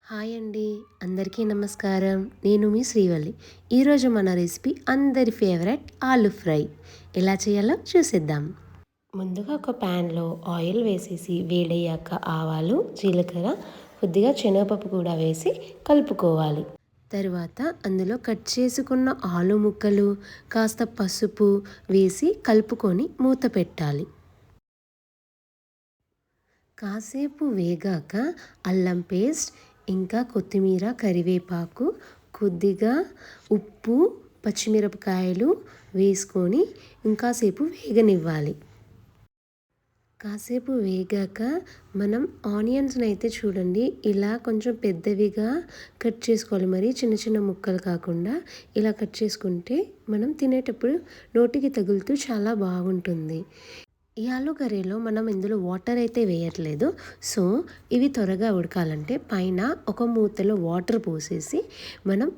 Hi అండి, అందరికీ నమస్కారం. నేను మీ శ్రీవల్లి. ఈరోజు మన రెసిపీ అందరి ఫేవరెట్ ఆలు ఫ్రై ఎలా చేయాలో చూసేద్దాం. ముందుగా ఒక ప్యాన్లో ఆయిల్ వేసేసి వేడయ్యాక ఆవాలు, జీలకర్ర, కొద్దిగా శనగపప్పు కూడా వేసి కలుపుకోవాలి. తరువాత అందులో కట్ చేసుకున్న ఆలు ముక్కలు, కాస్త పసుపు వేసి కలుపుకొని మూత పెట్టాలి. కాసేపు వేగాక అల్లం పేస్ట్, ఇంకా కొత్తిమీర, కరివేపాకు, కొద్దిగా ఉప్పు, పచ్చిమిరపకాయలు వేసుకొని ఇంకాసేపు వేగనివ్వాలి. కాసేపు వేగాక మనం ఆనియన్స్ని అయితే చూడండి, ఇలా కొంచెం పెద్దవిగా కట్ చేసుకోవాలి. మరి చిన్న చిన్న ముక్కలు కాకుండా ఇలా కట్ చేసుకుంటే మనం తినేటప్పుడు నోటికి తగులుతూ చాలా బాగుంటుంది. ఈ ఆలు కర్రీలో మనం ఇందులో వాటర్ అయితే వేయట్లేదు. సో ఇవి త్వరగా ఉడకాలంటే పైన ఒక మూతలో వాటర్ పోసేసి మనం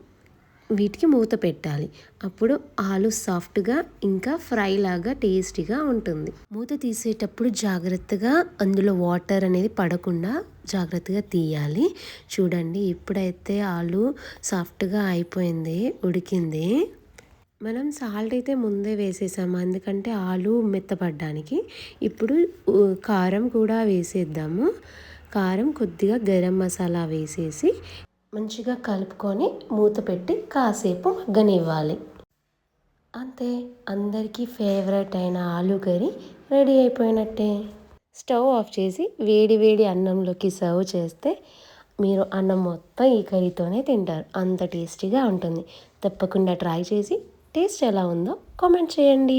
వీటికి మూత పెట్టాలి. అప్పుడు ఆలు సాఫ్ట్గా ఇంకా ఫ్రై లాగా టేస్టీగా ఉంటుంది. మూత తీసేటప్పుడు జాగ్రత్తగా అందులో వాటర్ అనేది పడకుండా జాగ్రత్తగా తీయాలి. చూడండి, ఇప్పుడైతే ఆలు సాఫ్ట్గా అయిపోయింది, ఉడికింది. మనం సాల్ట్ అయితే ముందే వేసేసాము, ఎందుకంటే ఆలు మెత్తపడడానికి. ఇప్పుడు కారం కూడా వేసేద్దాము. కారం, కొద్దిగా గరం మసాలా వేసేసి మంచిగా కలుపుకొని మూత పెట్టి కాసేపు మగ్గనివ్వాలి. అంతే, అందరికీ ఫేవరెట్ అయిన ఆలు కర్రీ రెడీ అయిపోయినట్టే. స్టవ్ ఆఫ్ చేసి వేడి వేడి అన్నంలోకి సర్వ్ చేస్తే మీరు అన్నం మొత్తం ఈ కర్రీతోనే తింటారు. అంత టేస్టీగా ఉంటుంది. తప్పకుండా ట్రై చేసి టేస్ట్ ఎలా ఉందో కామెంట్ చేయండి.